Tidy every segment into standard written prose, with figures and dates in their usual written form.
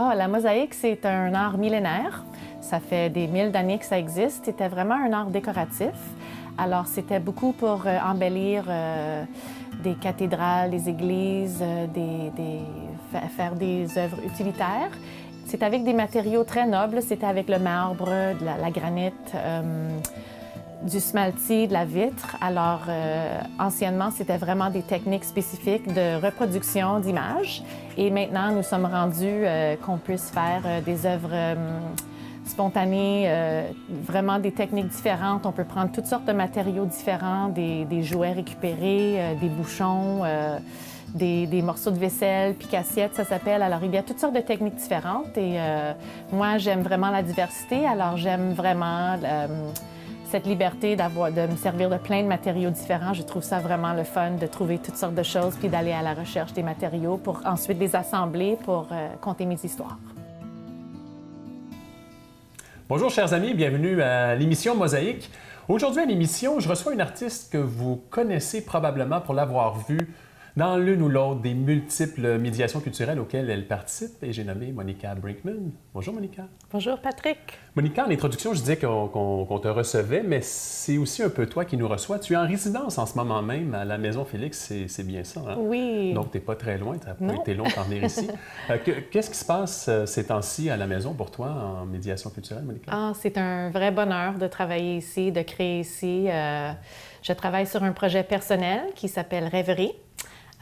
Ah, la mosaïque, c'est un art millénaire. Ça fait des milles d'années que ça existe. C'était vraiment un art décoratif. Alors, c'était beaucoup pour embellir des cathédrales, des églises, faire des œuvres utilitaires. C'est avec des matériaux très nobles. C'était avec le marbre, la granite, du smalti, de la vitre. Alors, anciennement, c'était vraiment des techniques spécifiques de reproduction d'images. Et maintenant, nous sommes rendus qu'on puisse faire des œuvres spontanées, vraiment des techniques différentes. On peut prendre toutes sortes de matériaux différents, des jouets récupérés, des bouchons, des morceaux de vaisselle, puis cassiettes, ça s'appelle. Alors, il y a toutes sortes de techniques différentes. Et moi, j'aime vraiment la diversité. Alors, j'aime vraiment cette liberté de me servir de plein de matériaux différents. Je trouve ça vraiment le fun de trouver toutes sortes de choses puis d'aller à la recherche des matériaux pour ensuite les assembler pour conter mes histoires. Bonjour chers amis, bienvenue à l'émission Mosaïque. Aujourd'hui à l'émission, je reçois une artiste que vous connaissez probablement pour l'avoir vue dans l'une ou l'autre des multiples médiations culturelles auxquelles elle participe, et j'ai nommé Monica Brinkman. Bonjour Monica. Bonjour Patrick. Monica, en introduction, je disais qu'on te recevait, mais c'est aussi un peu toi qui nous reçois. Tu es en résidence en ce moment même à la Maison Félix, c'est bien ça, hein? Oui. Donc tu n'es pas très loin, tu n'as pas été long d'en venir ici. Qu'est-ce qui se passe ces temps-ci à la maison pour toi en médiation culturelle, Monica? Ah, c'est un vrai bonheur de travailler ici, de créer ici. Je travaille sur un projet personnel qui s'appelle Rêverie.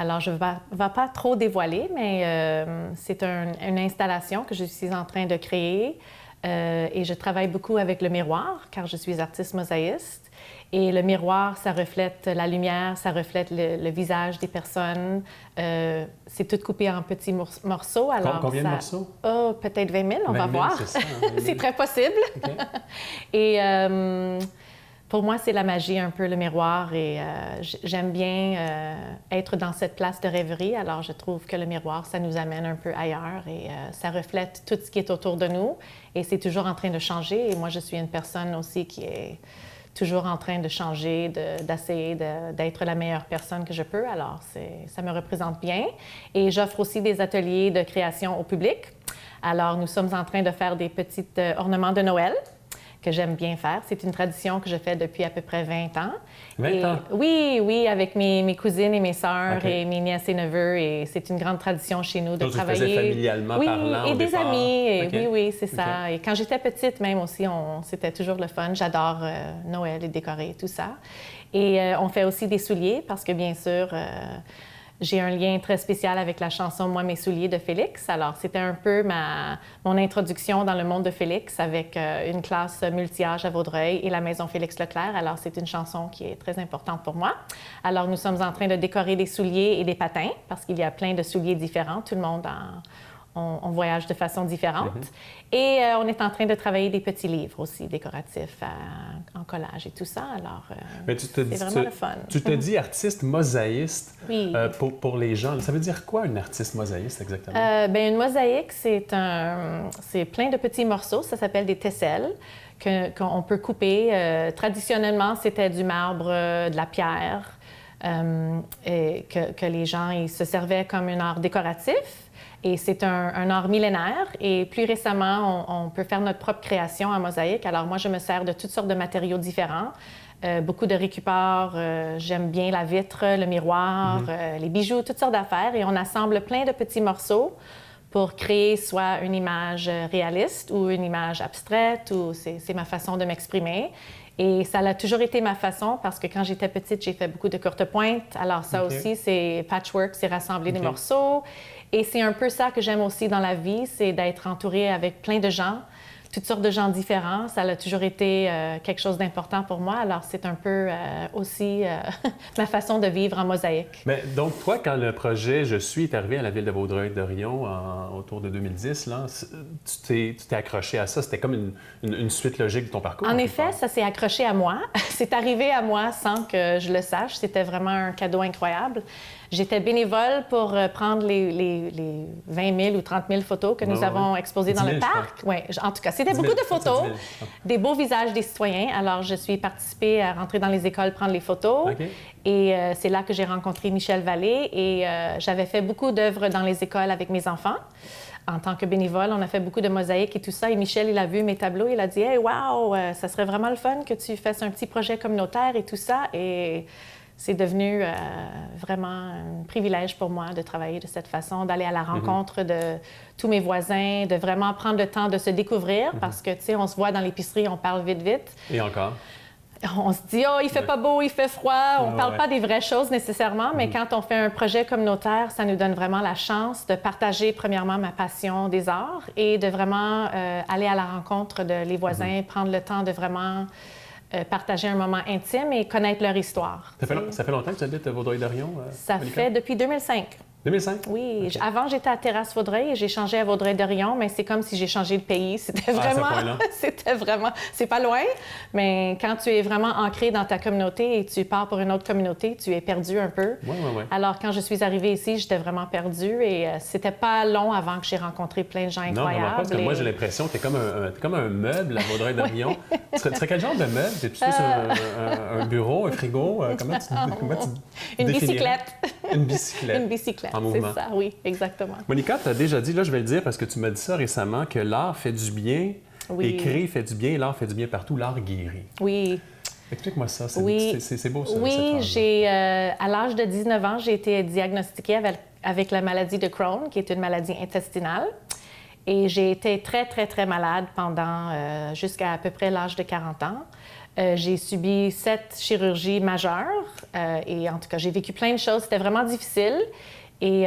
Alors, je ne vais pas trop dévoiler, mais c'est une installation que je suis en train de créer et je travaille beaucoup avec le miroir, car je suis artiste mosaïste. Et le miroir, ça reflète la lumière, ça reflète le visage des personnes. C'est tout coupé en petits morceaux. Alors, combien de morceaux? Oh, peut-être 20 000, on va voir. C'est ça, hein, c'est très possible. Okay. Et pour moi, c'est la magie un peu, le miroir, et j'aime bien être dans cette place de rêverie. Alors, je trouve que le miroir, ça nous amène un peu ailleurs et ça reflète tout ce qui est autour de nous et c'est toujours en train de changer. Et moi, je suis une personne aussi qui est toujours en train de changer, d'essayer d'être la meilleure personne que je peux. Alors, ça me représente bien. Et j'offre aussi des ateliers de création au public. Alors, nous sommes en train de faire des petits ornements de Noël que j'aime bien faire. C'est une tradition que je fais depuis à peu près 20 ans. 20 ans? Oui, avec mes cousines et mes sœurs Okay. et mes nièces et neveux. Et c'est une grande tradition chez nous de Donc, travailler. Tu le faisais familialement parlant et au des départ. amis. Et Okay. Oui, c'est ça. Et quand j'étais petite même aussi, c'était toujours le fun. J'adore Noël et décorer et tout ça. Et on fait aussi des souliers parce que, bien sûr, j'ai un lien très spécial avec la chanson « Moi, mes souliers » de Félix. Alors, c'était un peu mon introduction dans le monde de Félix avec une classe multi-âge à Vaudreuil et la Maison Félix-Leclerc. Alors, c'est une chanson qui est très importante pour moi. Alors, nous sommes en train de décorer des souliers et des patins parce qu'il y a plein de souliers différents. Tout le monde on voyage de façon différente. Mm-hmm. Et on est en train de travailler des petits livres aussi décoratifs en collage et tout ça. Alors, c'est vraiment le fun. Tu te dis artiste mosaïste. Oui. Pour les gens. Ça veut dire quoi, un artiste mosaïste, exactement? Une mosaïque, c'est plein de petits morceaux. Ça s'appelle des tesselles qu'on peut couper. Traditionnellement, c'était du marbre, de la pierre, et que les gens ils se servaient comme un art décoratif. Et c'est un art millénaire. Et plus récemment, on peut faire notre propre création en mosaïque. Alors moi, je me sers de toutes sortes de matériaux différents. Beaucoup de récupérations. J'aime bien la vitre, le miroir, les bijoux, toutes sortes d'affaires. Et on assemble plein de petits morceaux pour créer soit une image réaliste ou une image abstraite. C'est ma façon de m'exprimer. Et ça a toujours été ma façon parce que quand j'étais petite, j'ai fait beaucoup de courtes pointes. Alors ça aussi, c'est patchwork, c'est rassembler des morceaux. Et c'est un peu ça que j'aime aussi dans la vie, c'est d'être entourée avec plein de gens, toutes sortes de gens différents. Ça a toujours été quelque chose d'important pour moi. Alors, c'est un peu aussi ma façon de vivre en mosaïque. Mais donc, toi, quand le projet Je suis est arrivé à la ville de Vaudreuil-Dorion autour de 2010, là, tu t'es accroché à ça. C'était comme une suite logique de ton parcours. En effet, ça s'est accroché à moi. C'est arrivé à moi sans que je le sache. C'était vraiment un cadeau incroyable. J'étais bénévole pour prendre les 20 000 ou 30 000 photos que nous avons exposées dans le parc. Oui, en tout cas, c'était beaucoup de photos, des beaux visages des citoyens. Alors, je suis participée à rentrer dans les écoles, prendre les photos. Okay. Et c'est là que j'ai rencontré Michel Vallée. Et j'avais fait beaucoup d'œuvres dans les écoles avec mes enfants. en tant que bénévole, on a fait beaucoup de mosaïques et tout ça. Et Michel, il a vu mes tableaux, il a dit « Hey, wow, ça serait vraiment le fun que tu fasses un petit projet communautaire et tout ça. » Et c'est devenu vraiment un privilège pour moi de travailler de cette façon, d'aller à la rencontre de tous mes voisins, de vraiment prendre le temps de se découvrir parce que, tu sais, on se voit dans l'épicerie, on parle vite, vite. Et encore? On se dit, oh, il fait pas beau, il fait froid. On parle pas des vraies choses nécessairement, mais quand on fait un projet communautaire, ça nous donne vraiment la chance de partager, premièrement, ma passion des arts et de vraiment aller à la rencontre de les voisins, prendre le temps de vraiment partager un moment intime et connaître leur histoire. Ça fait longtemps que tu habites à Vaudreuil-Dorion? Ça fait depuis 2005. 2005? Oui. Okay. Avant, j'étais à Terrasse-Vaudreuil et j'ai changé à Vaudreuil-Dorion, mais c'est comme si j'ai changé de pays. C'était vraiment... C'était vraiment... C'est pas loin, mais quand tu es vraiment ancré dans ta communauté et tu pars pour une autre communauté, tu es perdu un peu. Oui. Alors, quand je suis arrivée ici, j'étais vraiment perdue et c'était pas long avant que j'ai rencontré plein de gens incroyables. Non, parce que moi, j'ai l'impression que tu es comme un meuble à Vaudreuil-Dorion. Tu serais quel genre de meuble? Tu es plutôt sur un bureau, un frigo? Comment tu Une bicyclette. Une bicyclette. Une bicyclette. En mouvement. C'est ça, oui, exactement. Monica, tu as déjà dit, là je vais le dire parce que tu m'as dit ça récemment, que l'art fait du bien, écrire fait du bien, et l'art fait du bien partout, l'art guérit. Oui. Explique-moi ça, c'est beau ça. Oui, à l'âge de 19 ans, j'ai été diagnostiquée avec la maladie de Crohn, qui est une maladie intestinale. Et j'ai été très, très, très malade pendant jusqu'à peu près l'âge de 40 ans. J'ai subi 7 chirurgies majeures et en tout cas, j'ai vécu plein de choses. C'était vraiment difficile. Et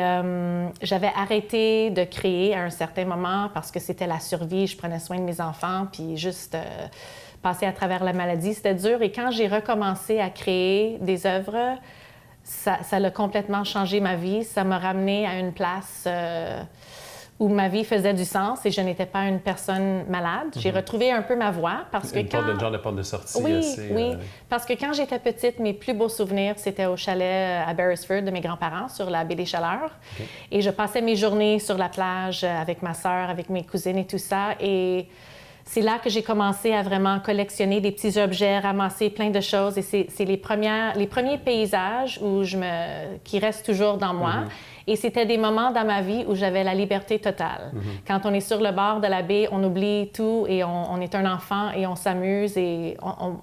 j'avais arrêté de créer à un certain moment parce que c'était la survie. Je prenais soin de mes enfants, puis juste passer à travers la maladie, c'était dur. Et quand j'ai recommencé à créer des œuvres, ça a complètement changé ma vie. Ça m'a ramenée à une place où ma vie faisait du sens et je n'étais pas une personne malade. J'ai retrouvé un peu ma voie parce que une genre de porte de sortie. Oui, parce que quand j'étais petite, mes plus beaux souvenirs, c'était au chalet à Beresford de mes grands-parents, sur la baie des Chaleurs. Okay. Et je passais mes journées sur la plage avec ma sœur, avec mes cousines et tout ça. Et c'est là que j'ai commencé à vraiment collectionner des petits objets, ramasser plein de choses. Et c'est les premiers paysages qui restent toujours dans moi. Et c'était des moments dans ma vie où j'avais la liberté totale. Quand on est sur le bord de la baie, on oublie tout et on est un enfant et on s'amuse. Et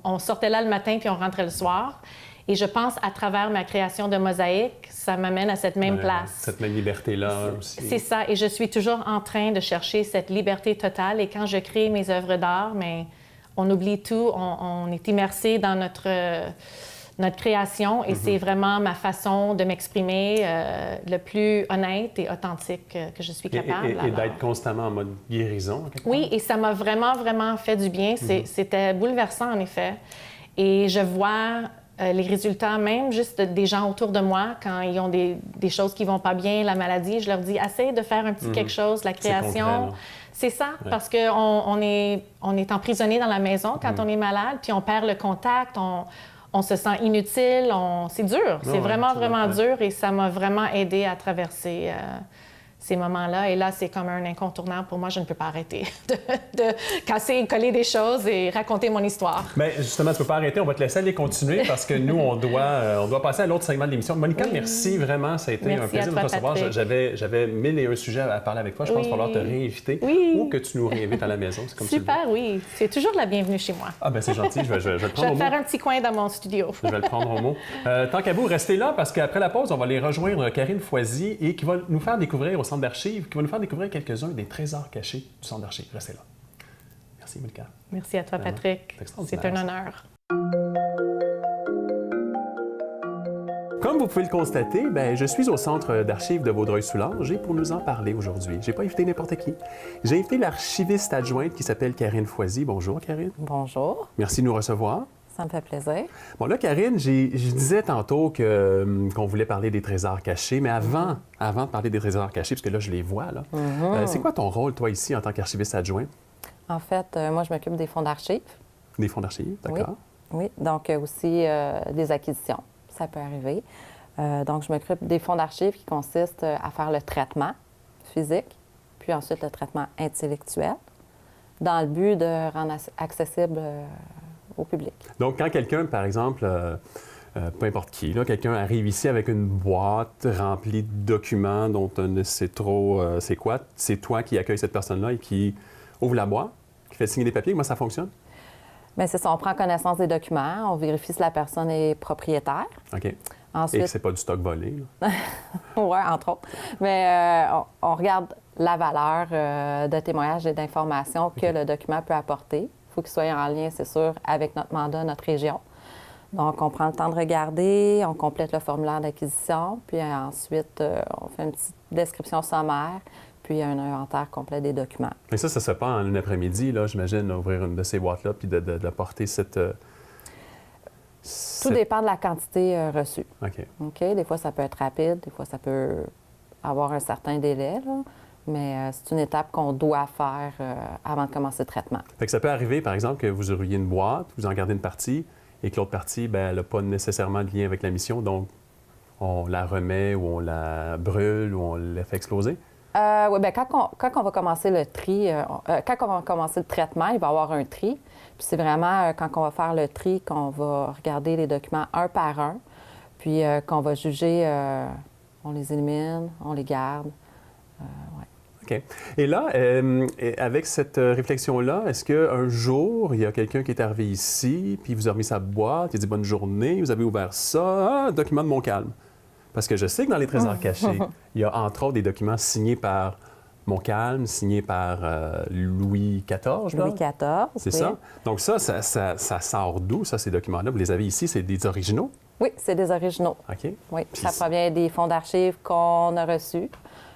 on sortait là le matin puis on rentrait le soir. Et je pense, à travers ma création de mosaïque, ça m'amène à cette même place. Cette même liberté-là aussi. C'est ça. Et je suis toujours en train de chercher cette liberté totale. Et quand je crée mes œuvres d'art, mais on oublie tout. On est immersé dans notre création. Et c'est vraiment ma façon de m'exprimer le plus honnête et authentique que je suis capable. Et d'être constamment en mode guérison. Oui, et ça m'a vraiment, vraiment fait du bien. C'était bouleversant, en effet. Et je vois les résultats même juste des gens autour de moi quand ils ont des choses qui vont pas bien, la maladie, je leur dis, essaye de faire un petit quelque chose, la création. C'est ça, parce qu'on est emprisonné dans la maison quand on est malade, puis on perd le contact, on se sent inutile, c'est dur, c'est vraiment, vraiment dur et ça m'a vraiment aidé à traverser ces moments-là. Et là, c'est comme un incontournable pour moi. Je ne peux pas arrêter de casser et coller des choses et raconter mon histoire. Bien, justement, tu ne peux pas arrêter. On va te laisser aller continuer parce que nous, on doit passer à l'autre segment de l'émission. Monica, merci vraiment. Ça a été un plaisir de te recevoir. J'avais 1001 sujets à parler avec toi. Je pense qu'il va falloir te réinviter ou que tu nous réinvites à la maison. C'est comme super, oui. C'est toujours la bienvenue chez moi. Ah ben c'est gentil. Je vais le prendre au mot. Je vais faire un petit coin dans mon studio. Je vais le prendre au mot. Tant qu'à vous, restez là parce qu'après la pause, on va aller rejoindre Karine Foisy et qui va nous faire découvrir au Centre d'archives, qui va nous faire découvrir quelques-uns des trésors cachés du Centre d'archives. Restez là. Merci, Monica. Merci à toi, Patrick. C'est un honneur. Comme vous pouvez le constater, je suis au Centre d'archives de Vaudreuil-Soulanges et pour nous en parler aujourd'hui, j'ai pas invité n'importe qui. J'ai invité l'archiviste adjointe qui s'appelle Karine Foisy. Bonjour, Karine. Bonjour. Merci de nous recevoir. Ça me fait plaisir. Bon, là, Karine, je disais tantôt qu'on voulait parler des trésors cachés, mais avant de parler des trésors cachés, parce que là, je les vois, là, c'est quoi ton rôle, toi, ici, en tant qu'archiviste adjoint? En fait, moi, je m'occupe des fonds d'archives. Des fonds d'archives, d'accord. Oui, donc aussi des acquisitions, ça peut arriver. Donc, je m'occupe des fonds d'archives qui consistent à faire le traitement physique, puis ensuite le traitement intellectuel, dans le but de rendre accessible au public. Donc, quand quelqu'un, par exemple, peu importe qui, là, quelqu'un arrive ici avec une boîte remplie de documents dont on ne sait trop c'est quoi. C'est toi qui accueilles cette personne-là et qui ouvre la boîte, qui fait signer des papiers. Comment ça fonctionne? Bien, c'est ça. On prend connaissance des documents, on vérifie si la personne est propriétaire. OK. Ensuite, Et que c'est pas du stock volé, là. oui, entre autres. Mais on regarde la valeur de témoignage et d'informations que le document peut apporter. Il faut qu'il soit en lien, c'est sûr, avec notre mandat, notre région. Donc, on prend le temps de regarder, on complète le formulaire d'acquisition, puis ensuite, on fait une petite description sommaire, puis un inventaire complet des documents. Mais ça se fait pas en une après-midi, là, j'imagine, ouvrir une de ces boîtes-là, puis de porter cette... Tout dépend de la quantité reçue. OK. OK? Des fois, ça peut être rapide, des fois, ça peut avoir un certain délai, là. Mais c'est une étape qu'on doit faire avant de commencer le traitement. Fait que ça peut arriver, par exemple, que vous ouvriez une boîte, vous en gardez une partie, et que l'autre partie, bien, elle n'a pas nécessairement de lien avec la mission, donc on la remet ou on la brûle ou on la fait exploser? Oui, bien, quand on va commencer le tri, quand on va commencer le traitement, il va y avoir un tri. Puis c'est vraiment quand on va faire le tri qu'on va regarder les documents un par un, puis qu'on va juger, on les élimine, on les garde. Ouais. OK. Et là, avec cette réflexion-là, est-ce qu'un jour, il y a quelqu'un qui est arrivé ici, puis il vous a remis sa boîte, il a dit « Bonne journée, vous avez ouvert ça, ah, document de Montcalm ». Parce que je sais que dans les trésors cachés, il y a entre autres des documents signés par Montcalm, signés par Louis XIV. Louis XIV, c'est oui. ça? Donc ça sort d'où, ça, ces documents-là? Vous les avez ici, c'est des originaux? Oui, c'est des originaux. OK. Oui, Puis ça provient des fonds d'archives qu'on a reçus.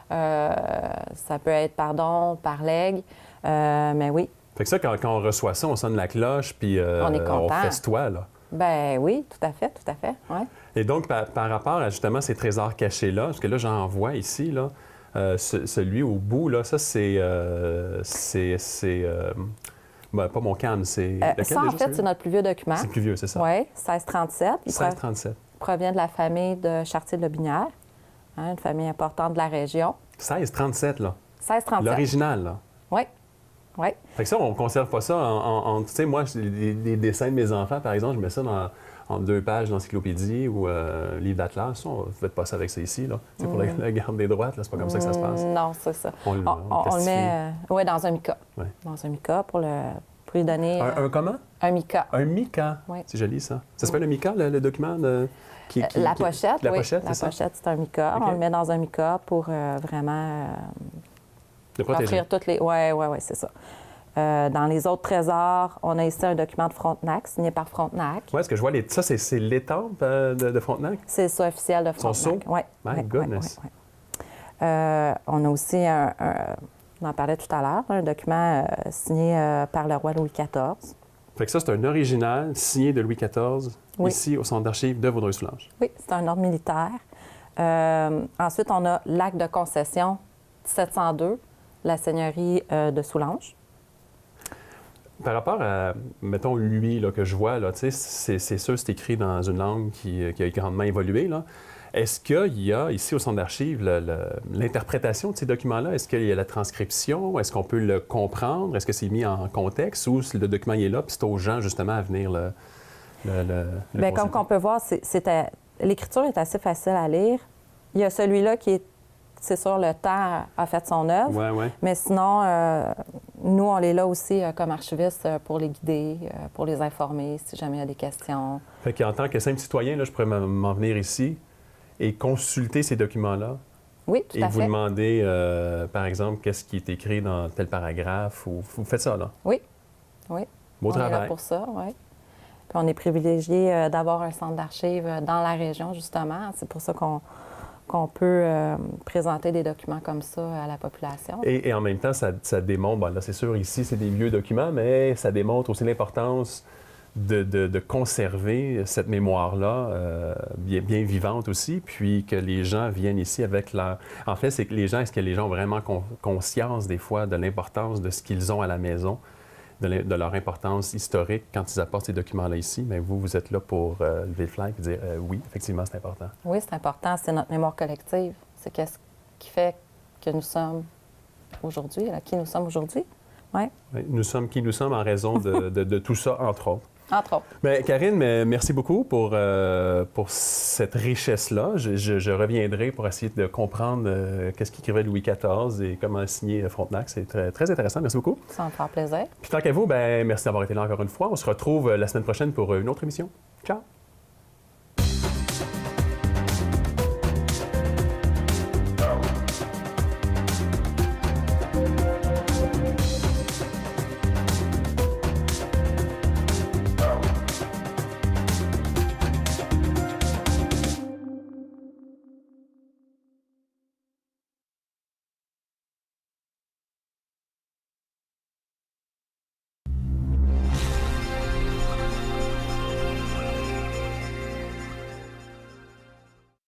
Ça peut être par don, par legs, mais oui. Fait que ça, quand on reçoit ça, on sonne la cloche, puis On est content. on festoie, là. Ben oui, tout à fait, oui. Et donc, par rapport à justement ces trésors cachés-là, parce que là, j'en vois ici, là, celui au bout, là, ça, c'est ben, pas Montcalm, c'est... lequel Ça, en déjà, fait, c'est notre plus vieux document. C'est le plus vieux, c'est ça? Oui, 1637. Il 1637. provient de la famille de Chartier-de-Lobinière, une famille importante de la région. 1637, là. 1637. L'original, là. Oui, oui. Fait que ça, on ne conserve pas ça tu sais, moi, les dessins de mes enfants, par exemple, je mets ça en 2 pages d'encyclopédie ou livre d'atlas. On ne fait pas ça avec ça ici, là. Tu sais, pour la garde des droites, là, c'est pas comme ça que ça se passe. Non, c'est ça. On le met dans un mica. Ouais. Dans un mica pour lui donner... Un comment? Un mica. Un mica. Oui. C'est joli, ça. Ça s'appelle un mica, le document la pochette, la oui. pochette, La c'est pochette, c'est un mica. OK. On le met dans un mica pour vraiment de protéger. offrir toutes les... Oui, c'est ça. Dans les autres trésors, on a ici un document de Frontenac, signé par Frontenac. Oui, est-ce que je vois ça, c'est l'étampe de Frontenac? C'est ça officiel de Son Frontenac. sceau? Oui. My goodness. On a aussi on en parlait tout à l'heure, un document signé par le roi Louis XIV. Fait que ça, c'est un original signé de Louis XIV, Oui. ici au Centre d'archives de Vaudreuil-Soulanges. Oui, c'est un ordre militaire. Ensuite, on a l'acte de concession 1702, la seigneurie de Soulanges. Par rapport à, mettons, lui là, que je vois, là, c'est sûr, c'est écrit dans une langue qui a grandement évolué. Là. Est-ce qu'il y a, ici au Centre d'archives, l'interprétation de ces documents-là? Est-ce qu'il y a la transcription? Est-ce qu'on peut le comprendre? Est-ce que c'est mis en contexte? Ou le document il est là, puis c'est aux gens, justement, à venir le Bien, comme consulter? on peut voir, l'écriture est assez facile à lire. Il y a celui-là qui est, c'est sûr, le temps a fait son œuvre. Oui. Mais sinon, nous, on est là aussi comme archivistes pour les guider, pour les informer si jamais il y a des questions. Fait qu'en tant que simple citoyen, là, je pourrais m'en venir ici et consulter ces documents-là. Oui, tout et à vous fait. demander, par exemple, qu'est-ce qui est écrit dans tel paragraphe. Ou vous faites ça, là. Oui. Beau On est là travail. pour ça, oui. Puis on est privilégié d'avoir un centre d'archives dans la région, justement. C'est pour ça qu'on peut présenter des documents comme ça à la population. Et en même temps, ça démontre, bon, là, c'est sûr, ici, c'est des vieux documents, mais ça démontre aussi l'importance de conserver cette mémoire-là bien vivante aussi, puis que les gens viennent ici avec leur... En fait, c'est que est-ce que les gens ont vraiment conscience, des fois, de l'importance de ce qu'ils ont à la maison, de leur importance historique quand ils apportent ces documents-là ici? Mais vous êtes là pour lever le flag et dire oui, effectivement, c'est important. Oui, c'est important. C'est notre mémoire collective. C'est qu'est-ce qui fait que nous sommes aujourd'hui, qui nous sommes aujourd'hui. Oui. Nous sommes qui nous sommes en raison de tout ça, entre autres. Entre autres. Bien, Karine, merci beaucoup pour cette richesse-là. Je reviendrai pour essayer de comprendre qu'est-ce qu'écrivait Louis XIV et comment signer Frontenac. C'est très, très intéressant. Merci beaucoup. Ça me fait plaisir. Puis tant qu'à vous, merci d'avoir été là encore une fois. On se retrouve la semaine prochaine pour une autre émission. Ciao!